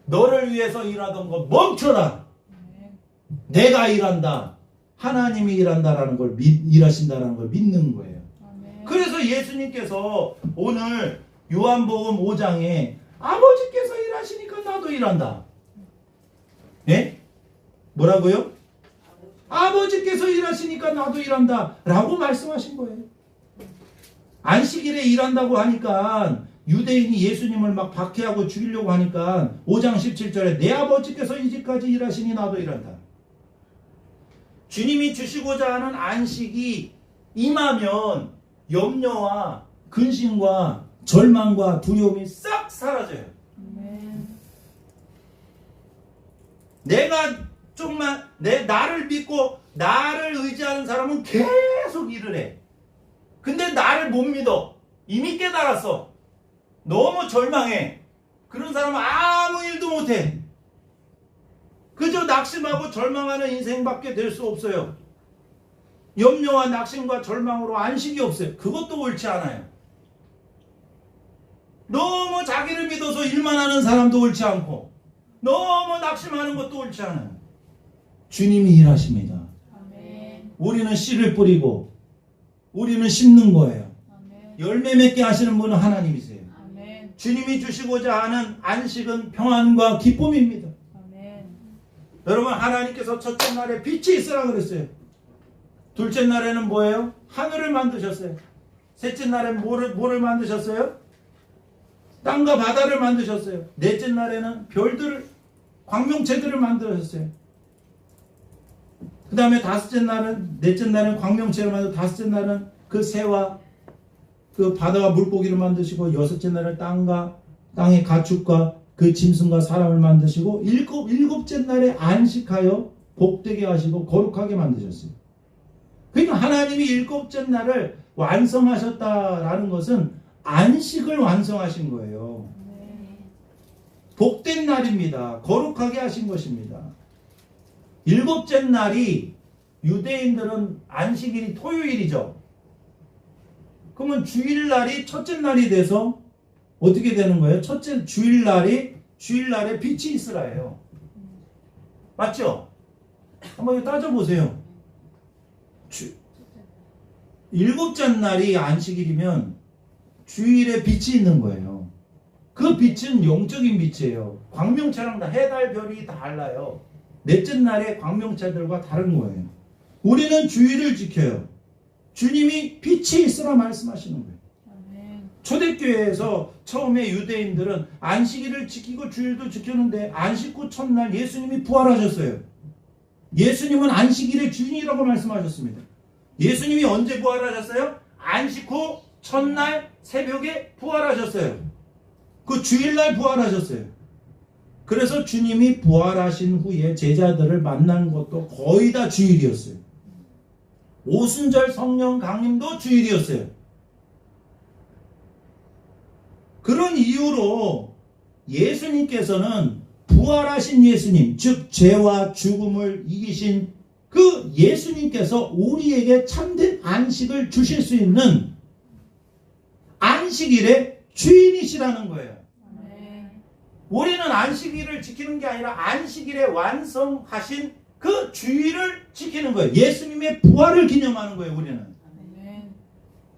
너를 위해서 일하던 거 멈춰라. 내가 일한다. 하나님이 일한다라는 걸 일하신다라는 걸 믿는 거예요. 아멘. 그래서 예수님께서 오늘 요한복음 5장에 아버지께서 일하시니까 나도 일한다. 예? 뭐라고요? 아버지께서 일하시니까 나도 일한다 라고 말씀하신 거예요. 안식일에 일한다고 하니까 유대인이 예수님을 막 박해하고 죽이려고 하니까 5장 17절에 내 아버지께서 이제까지 일하시니 나도 일한다. 주님이 주시고자 하는 안식이 임하면 염려와 근심과 절망과 두려움이 싹 사라져요. 아멘. 내가 정말 나를 믿고 나를 의지하는 사람은 계속 일을 해. 근데 나를 못 믿어. 이미 깨달았어. 너무 절망해. 그런 사람은 아무 일도 못해. 그저 낙심하고 절망하는 인생밖에 될 수 없어요. 염려와 낙심과 절망으로 안식이 없어요. 그것도 옳지 않아요. 너무 자기를 믿어서 일만 하는 사람도 옳지 않고, 너무 낙심하는 것도 옳지 않아요. 주님이 일하십니다. 아멘. 우리는 씨를 뿌리고 우리는 심는 거예요. 아멘. 열매 맺게 하시는 분은 하나님이세요. 아멘. 주님이 주시고자 하는 안식은 평안과 기쁨입니다. 아멘. 여러분, 하나님께서 첫째 날에 빛이 있으라 그랬어요. 둘째 날에는 뭐예요? 하늘을 만드셨어요. 셋째 날엔 뭐를 만드셨어요? 땅과 바다를 만드셨어요. 넷째 날에는 별들을, 광명체들을 만드셨어요. 그 다음에 넷째 날은 광명체를 만들고, 다섯째 날은 그 새와 그 바다와 물고기를 만드시고, 여섯째 날은 땅의 가축과 그 짐승과 사람을 만드시고, 일곱째 날에 안식하여 복되게 하시고 거룩하게 만드셨어요. 그러니까 하나님이 일곱째 날을 완성하셨다라는 것은 안식을 완성하신 거예요. 복된 날입니다. 거룩하게 하신 것입니다. 일곱째 날이, 유대인들은 안식일이 토요일이죠. 그러면 주일날이 첫째 날이 돼서 어떻게 되는 거예요? 주일날에 빛이 있으라예요. 맞죠? 한번 따져보세요. 일곱째 날이 안식일이면 주일에 빛이 있는 거예요. 그 빛은 영적인 빛이에요. 광명체랑 다 해달 별이 다 달라요. 넷째 날의 광명체들과 다른 거예요. 우리는 주일을 지켜요. 주님이 빛이 있으라 말씀하시는 거예요. 아멘. 초대교회에서 처음에 유대인들은 안식일을 지키고 주일도 지켰는데, 안식 후 첫날 예수님이 부활하셨어요. 예수님은 안식일의 주인이라고 말씀하셨습니다. 예수님이 언제 부활하셨어요? 안식 후 첫날 새벽에 부활하셨어요. 그 주일날 부활하셨어요. 그래서 주님이 부활하신 후에 제자들을 만난 것도 거의 다 주일이었어요. 오순절 성령 강림도 주일이었어요. 그런 이유로 예수님께서는 부활하신 예수님, 즉 죄와 죽음을 이기신 그 예수님께서 우리에게 참된 안식을 주실 수 있는 안식일의 주인이시라는 거예요. 아멘. 우리는 안식일을 지키는 게 아니라 안식일에 완성하신 그 주일을 지키는 거예요. 예수님의 부활을 기념하는 거예요. 우리는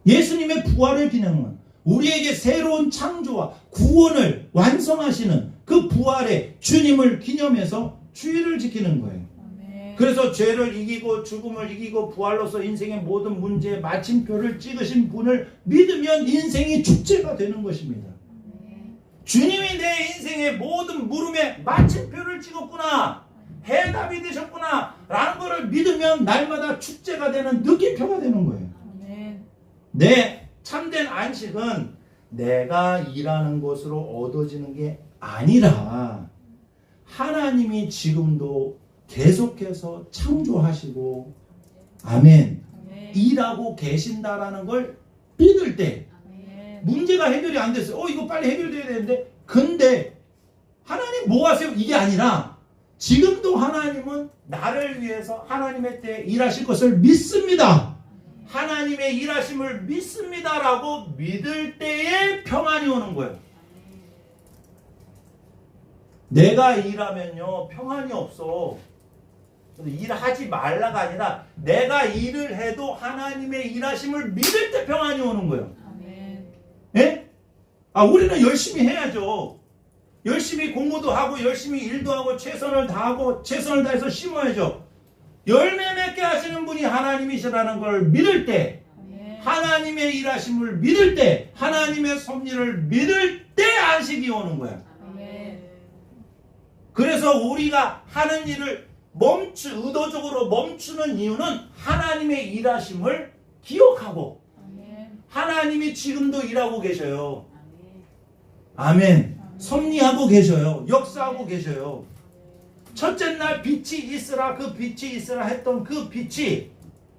예수님의 부활을 기념하는, 우리에게 새로운 창조와 구원을 완성하시는 그 부활의 주님을 기념해서 주일을 지키는 거예요. 그래서 죄를 이기고 죽음을 이기고 부활로서 인생의 모든 문제에 마침표를 찍으신 분을 믿으면 인생이 축제가 되는 것입니다. 주님이 내 인생의 모든 물음에 마침표를 찍었구나, 해답이 되셨구나 라는 것을 믿으면 날마다 축제가 되는 느낌표가 되는 거예요. 내 참된 안식은 내가 일하는 것으로 얻어지는 게 아니라 하나님이 지금도 계속해서 창조하시고 아멘 일하고 계신다라는 걸 믿을 때 문제가 해결이 안 됐어요. 이거 빨리 해결돼야 되는데, 근데 하나님 뭐 하세요? 이게 아니라 지금도 하나님은 나를 위해서 하나님의 때에 일하실 것을 믿습니다. 하나님의 일하심을 믿습니다라고 믿을 때에 평안이 오는 거예요. 내가 일하면요 평안이 없어. 일하지 말라가 아니라 내가 일을 해도 하나님의 일하심을 믿을 때 평안이 오는 거예요. 예? 우리는 열심히 해야죠. 열심히 공부도 하고 열심히 일도 하고 최선을 다하고 최선을 다해서 심어야죠. 열매 맺게 하시는 분이 하나님이시라는 걸 믿을 때, 하나님의 일하심을 믿을 때, 하나님의 섭리를 믿을 때 안식이 오는 거야. 그래서 우리가 하는 일을 의도적으로 멈추는 이유는 하나님의 일하심을 기억하고 하나님이 지금도 일하고 계셔요. 아멘. 섭리하고 계셔요. 역사하고 계셔요. 첫째 날 빛이 있으라, 그 빛이 있으라 했던 그 빛이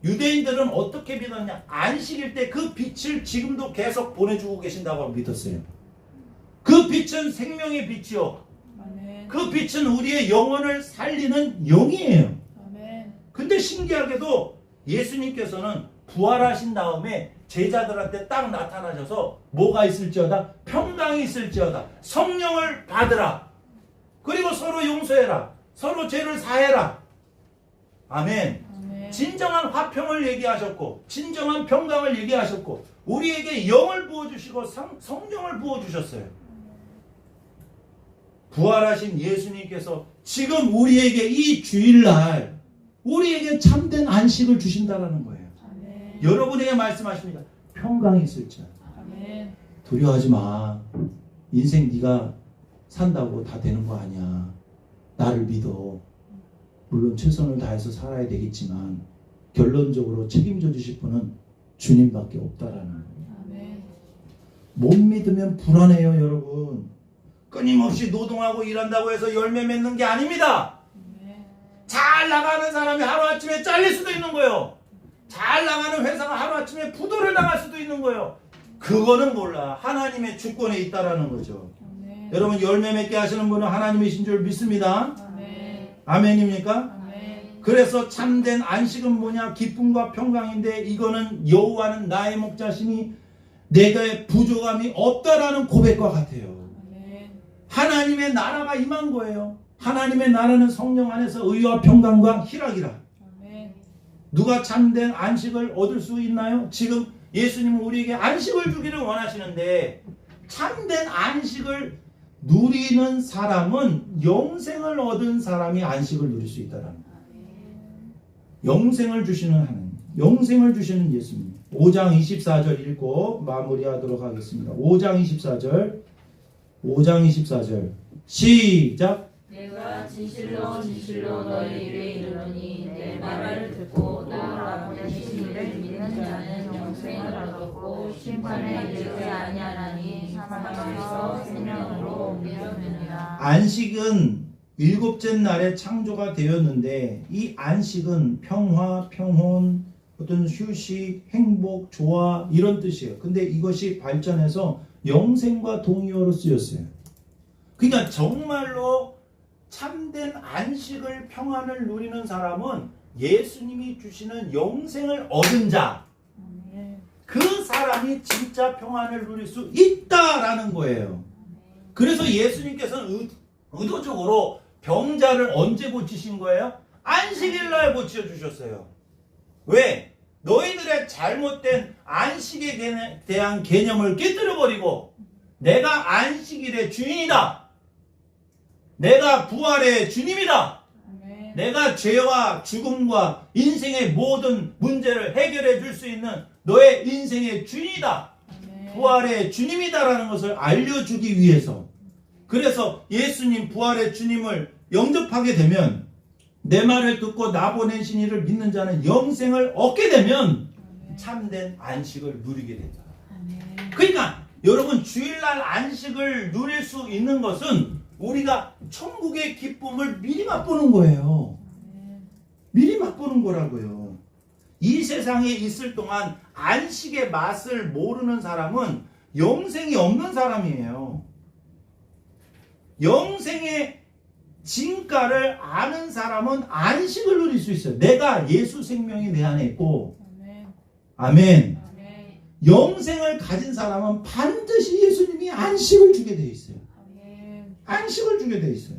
유대인들은 어떻게 믿었냐? 안식일 때 그 빛을 지금도 계속 보내주고 계신다고 믿었어요. 그 빛은 생명의 빛이요. 그 빛은 우리의 영혼을 살리는 영이에요. 근데 신기하게도 예수님께서는 부활하신 다음에 제자들한테 딱 나타나셔서 뭐가 있을지어다? 평강이 있을지어다. 성령을 받으라. 그리고 서로 용서해라. 서로 죄를 사해라. 아멘. 진정한 화평을 얘기하셨고 진정한 평강을 얘기하셨고 우리에게 영을 부어주시고 성령을 부어주셨어요. 부활하신 예수님께서 지금 우리에게 이 주일날 우리에게 참된 안식을 주신다라는 거예요. 여러분에게 말씀하십니다. 평강이 있을지어다. 두려워하지 마. 인생 네가 산다고 다 되는 거 아니야. 나를 믿어. 물론 최선을 다해서 살아야 되겠지만 결론적으로 책임져 주실 분은 주님밖에 없다라는 거예요. 못 믿으면 불안해요, 여러분. 끊임없이 노동하고 일한다고 해서 열매 맺는 게 아닙니다. 잘 나가는 사람이 하루아침에 잘릴 수도 있는 거예요. 잘 나가는 회사가 하루아침에 부도를 당할 수도 있는 거예요. 그거는 몰라. 하나님의 주권에 있다라는 거죠. 여러분 열매 맺게 하시는 분은 하나님이신 줄 믿습니다. 아멘입니까? 그래서 참된 안식은 뭐냐? 기쁨과 평강인데 이거는 여호와는 나의 목자시니 내게 부족함이 없다라는 고백과 같아요. 하나님의 나라가 임한 거예요. 하나님의 나라는 성령 안에서 의와 평강과 희락이라. 누가 참된 안식을 얻을 수 있나요? 지금 예수님은 우리에게 안식을 주기를 원하시는데 참된 안식을 누리는 사람은 영생을 얻은 사람이 안식을 누릴 수 있다라는 거예요. 영생을 주시는 하나님, 영생을 주시는 예수님. 5장 24절 읽고 마무리하도록 하겠습니다. 5장 24절 시작. 내가 진실로 진실로 너희에게 이르노니 내 말을 듣고 나 보내신 이를 믿는 자는 영생을 얻고 심판에 이르지 아니하나니 사망에서 생명으로 옮겨지느니라. 안식은 일곱째 날에 창조가 되었는데 이 안식은 평화, 평온, 어떤 휴식, 행복, 조화 이런 뜻이에요. 근데 이것이 발전해서 영생과 동의어로 쓰였어요. 그러니까 정말로 참된 안식을 평안을 누리는 사람은 예수님이 주시는 영생을 얻은 자, 그 사람이 진짜 평안을 누릴 수 있다라는 거예요. 그래서 예수님께서는 의도적으로 병자를 언제 고치신 거예요? 안식일 날 고쳐 주셨어요. 왜? 너희들의 잘못된 안식에 대한 개념을 깨뜨려 버리고 내가 안식일의 주인이다. 내가 부활의 주님이다. 아멘. 내가 죄와 죽음과 인생의 모든 문제를 해결해 줄 수 있는 너의 인생의 주인이다. 아멘. 부활의 주님이다라는 것을 알려주기 위해서. 그래서 예수님 부활의 주님을 영접하게 되면 내 말을 듣고 나 보내신 이를 믿는 자는 영생을 얻게 되면 참된 안식을 누리게 된다. 아멘. 그러니까 여러분 주일날 안식을 누릴 수 있는 것은 우리가 천국의 기쁨을 미리 맛보는 거예요. 미리 맛보는 거라고요. 이 세상에 있을 동안 안식의 맛을 모르는 사람은 영생이 없는 사람이에요. 영생의 진가를 아는 사람은 안식을 누릴 수 있어요. 내가 예수 생명이 내 안에 있고, 아멘. 아멘. 영생을 가진 사람은 반드시 예수님이 안식을 주게 돼 있어요. 아멘. 안식을 주게 돼 있어요.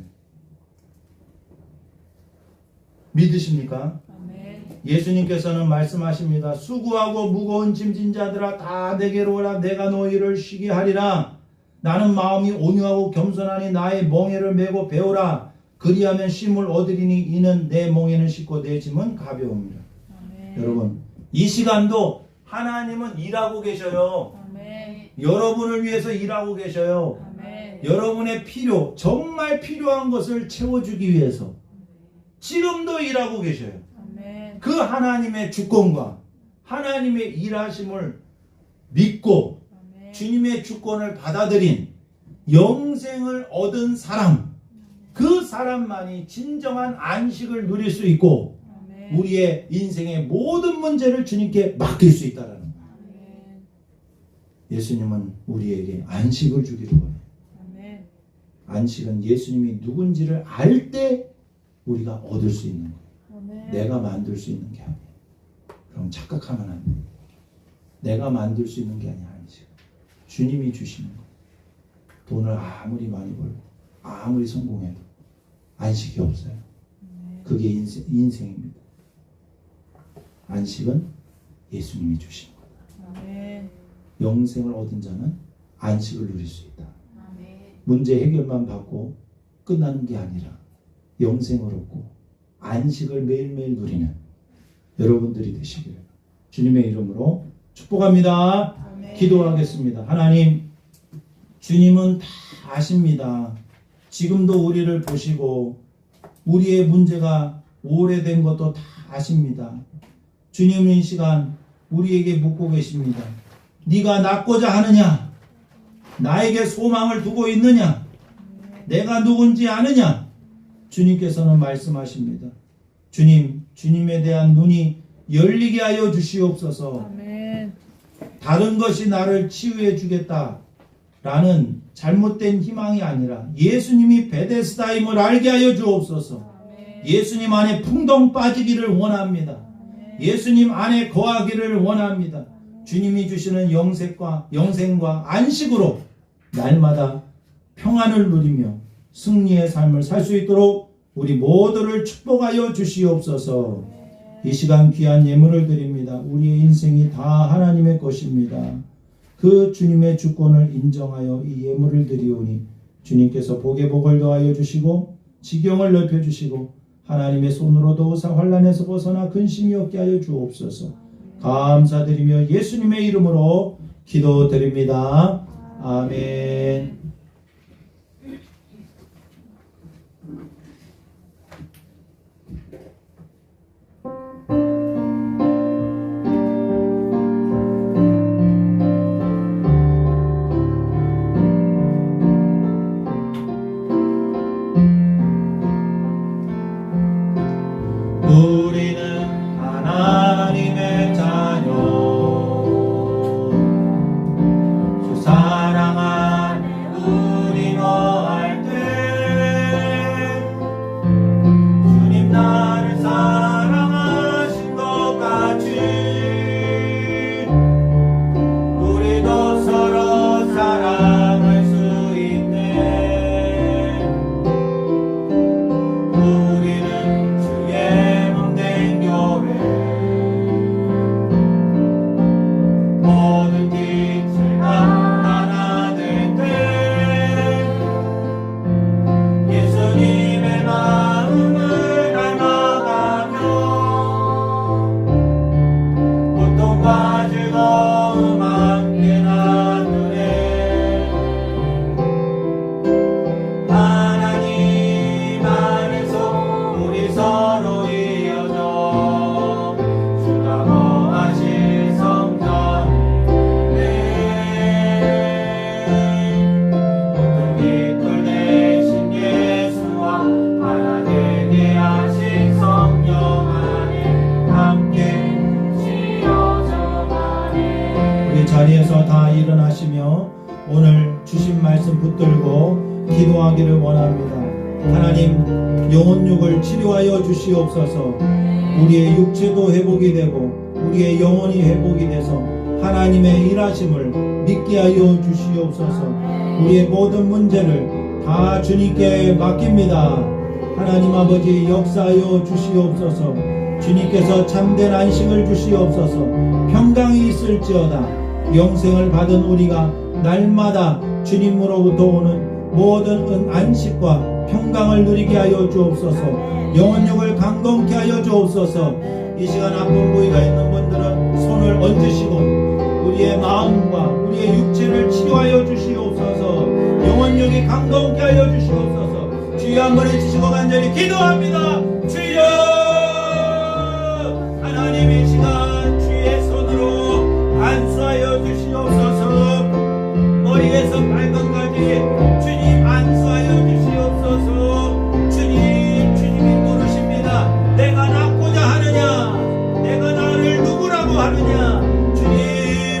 믿으십니까? 아멘. 예수님께서는 말씀하십니다. 수고하고 무거운 짐진 자들아 다 내게로 오라. 내가 너희를 쉬게 하리라. 나는 마음이 온유하고 겸손하니 나의 멍에를 메고 배우라. 그리하면 쉼을 얻으리니 이는 내 멍에는 쉽고 내 짐은 가벼움이라. 아멘. 여러분 이 시간도 하나님은 일하고 계셔요. 아멘. 여러분을 위해서 일하고 계셔요. 아멘. 여러분의 필요, 정말 필요한 것을 채워주기 위해서 지금도 일하고 계셔요. 아멘. 그 하나님의 주권과 하나님의 일하심을 믿고 아멘. 주님의 주권을 받아들인 영생을 얻은 사람, 그 사람만이 진정한 안식을 누릴 수 있고 아멘. 우리의 인생의 모든 문제를 주님께 맡길 수 있다는 거예요. 아멘. 예수님은 우리에게 안식을 주기를 원해요. 아멘. 안식은 예수님이 누군지를 알 때 우리가 얻을 수 있는 거예요. 아멘. 내가 만들 수 있는 게 아니에요. 그럼 착각하면 안 돼요. 내가 만들 수 있는 게 아니야. 안식. 주님이 주시는 거예요. 돈을 아무리 많이 벌고 아무리 성공해도 안식이 없어요. 그게 인생입니다. 안식은 예수님이 주신 거예요. 아멘. 영생을 얻은 자는 안식을 누릴 수 있다. 아멘. 문제 해결만 받고 끝나는 게 아니라 영생을 얻고 안식을 매일매일 누리는 여러분들이 되시기를 주님의 이름으로 축복합니다. 아멘. 기도하겠습니다. 하나님, 주님은 다 아십니다. 지금도 우리를 보시고 우리의 문제가 오래된 것도 다 아십니다. 주님은 이 시간 우리에게 묻고 계십니다. 네가 낫고자 하느냐? 나에게 소망을 두고 있느냐? 내가 누군지 아느냐? 주님께서는 말씀하십니다. 주님, 주님에 대한 눈이 열리게 하여 주시옵소서. 아멘. 다른 것이 나를 치유해 주겠다 라는 잘못된 희망이 아니라 예수님이 베데스다임을 알게 하여 주옵소서. 아멘. 예수님 안에 풍덩 빠지기를 원합니다. 예수님 안에 거하기를 원합니다. 주님이 주시는 영생과 안식으로 날마다 평안을 누리며 승리의 삶을 살 수 있도록 우리 모두를 축복하여 주시옵소서. 이 시간 귀한 예물을 드립니다. 우리의 인생이 다 하나님의 것입니다. 그 주님의 주권을 인정하여 이 예물을 드리오니 주님께서 복에 복을 더하여 주시고 지경을 넓혀주시고 하나님의 손으로 도우사 환난에서 벗어나 근심이 없게 하여 주옵소서. 감사드리며 예수님의 이름으로 기도드립니다. 아멘. 우리는 하나님의 자녀 주 사랑하는 다 일어나시며 오늘 주신 말씀 붙들고 기도하기를 원합니다. 하나님, 영혼육을 치료하여 주시옵소서. 우리의 육체도 회복이 되고 우리의 영혼이 회복이 돼서 하나님의 일하심을 믿게 하여 주시옵소서. 우리의 모든 문제를 다 주님께 맡깁니다. 하나님 아버지, 역사하여 주시옵소서. 주님께서 참된 안식을 주시옵소서. 평강이 있을지어다. 영생을 받은 우리가 날마다 주님으로부터 오는 모든 안식과 평강을 누리게 하여 주옵소서. 영혼육을 강건케 하여 주옵소서. 이 시간 아픈 부위가 있는 분들은 손을 얹으시고 우리의 마음과 우리의 육체를 치료하여 주시옵소서. 영혼육이 강건케 하여 주시옵소서. 주여 한번 해주시고 간절히 기도합니다. 주여, 하나님 이 시간 주의 손으로 안수하여 주시옵소서. 머리에서 발끝까지 주님 안수하여 주시옵소서. 주님이 물으십니다. 내가 낫고자 하느냐? 내가 나를 누구라고 하느냐? 주님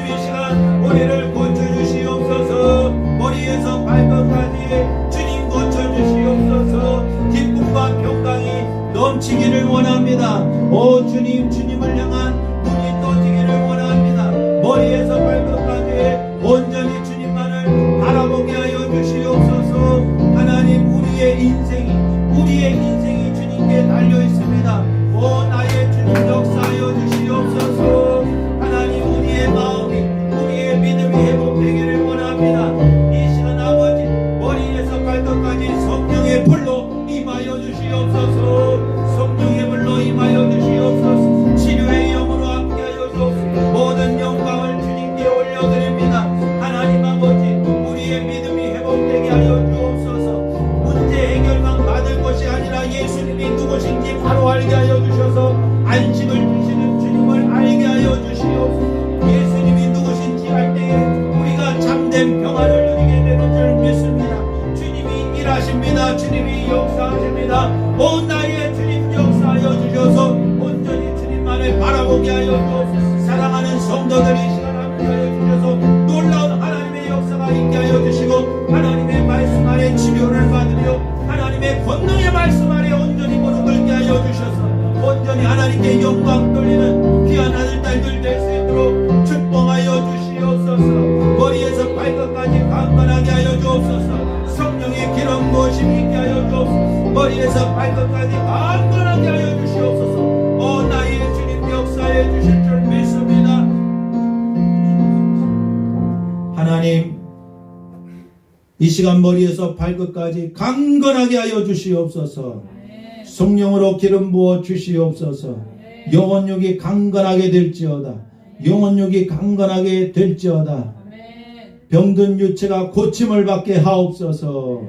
이 시간 우리를 고쳐주시옵소서. 머리에서 발끝까지 주님 고쳐주시옵소서. 기쁨과 평강이 넘치기를 원합니다. 오 주님, 주님을 향한 눈이 떠지기를 원합니다. 머리에서 발끝까지 온전히 주님만을 바라보게 하여 주시옵소서. 하나님, 우리의 인생이 주님께 달려 있습니다. 오 나의 주님, 역사하여 주시옵소서. 하나님, 우리의 마음이, 우리의 믿음이 회복되기를 원합니다. 이 시간 아버지, 머리에서 발끝까지 성령의 불로 임하여 주시옵소서. 성령의 불로 임하여 주시옵소서. 치료의 영으로 함께하여 주옵소서. 모든 영광을 주님께 올려드립니다. 하나님 아버지, 우리의 믿음이 회복되게 하여 주옵소서. 문제 해결만 받을 것이 아니라 예수님이 누구신지 바로 알게 하여 주셔서 안식을 주시는 주님을 알게 하여 주시옵소서. 예수님이 누구신지 알 때에 우리가 참된 평안을 누리게 되는 줄 믿습니다. 주님이 일하십니다. 주님이 역사하십니다. 온 나의 주님, 역사하여 주셔서 온전히 주님만을 바라보게 하여 주옵소서. 사랑하는 성도들이 시간 함께하여 주셔서 놀라운 하나님의 역사가 있게 하여 주시고 하나님의 말씀 아래 치료를 받으며 하나님의 권능의 말씀 아래 온전히 무릎 꿇게 하여 주셔서 온전히 하나님께 영광 돌리는 귀한 아들 딸들 될 수 있도록 축복하여 주시옵소서. 머리에서 발끝까지 강건하게 하여 주옵소서. 성령의 기름 부으심이 있게 하여 주옵소서. 머리에서 발끝까지 강건하게 하여 주시옵소서. 오 나의 주님, 역사해 주실 줄 믿습니다. 하나님, 이 시간 머리에서 발끝까지 강건하게 하여 주시옵소서. 성령으로 기름 부어 주시옵소서. 영혼육이 강건하게 될지어다. 영혼육이 강건하게 될지어다. 병든 유체가 고침을 받게 하옵소서.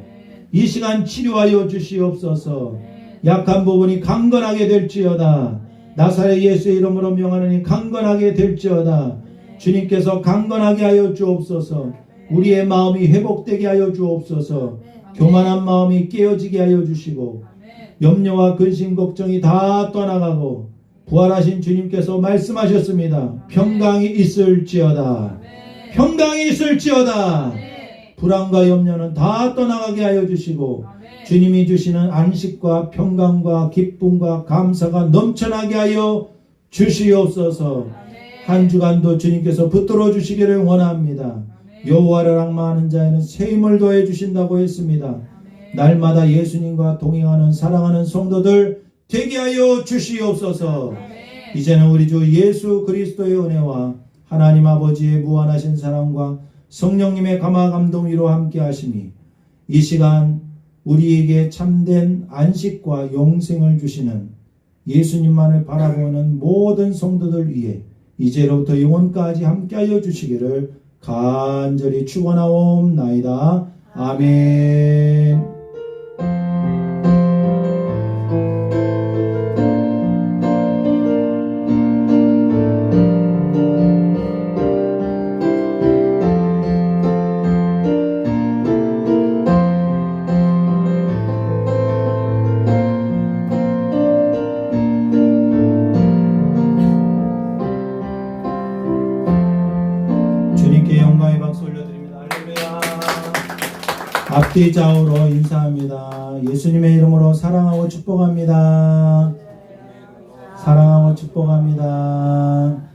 이 시간 치료하여 주시옵소서. 약한 부분이 강건하게 될지어다. 나사렛 예수의 이름으로 명하노니 강건하게 될지어다. 주님께서 강건하게 하여 주옵소서. 우리의 마음이 회복되게 하여 주옵소서. 교만한 마음이 깨어지게 하여 주시고 염려와 근심 걱정이 다 떠나가고 부활하신 주님께서 말씀하셨습니다. 평강이 있을지어다. 평강이 있을지어다. 불안과 염려는 다 떠나가게 하여 주시고 주님이 주시는 안식과 평강과 기쁨과 감사가 넘쳐나게 하여 주시옵소서. 한 주간도 주님께서 붙들어 주시기를 원합니다. 여호와를 앙망하는 자에는 새 힘을 더해 주신다고 했습니다. 날마다 예수님과 동행하는 사랑하는 성도들 되게 하여 주시옵소서. 이제는 우리 주 예수 그리스도의 은혜와 하나님 아버지의 무한하신 사랑과 성령님의 감화 감동 위로 함께 하심이 이 시간 우리에게 참된 안식과 영생을 주시는 예수님만을 바라보는 모든 성도들 위해 이제로부터 영원까지 함께하여 주시기를 간절히 축원하옵나이다. 아멘. 주님께 영광 영광의 박수 올려드립니다. 할렐루야. 앞뒤 좌우로 인사합니다. 예수님의 이름으로 사랑하고 축복합니다. 사랑하고 축복합니다.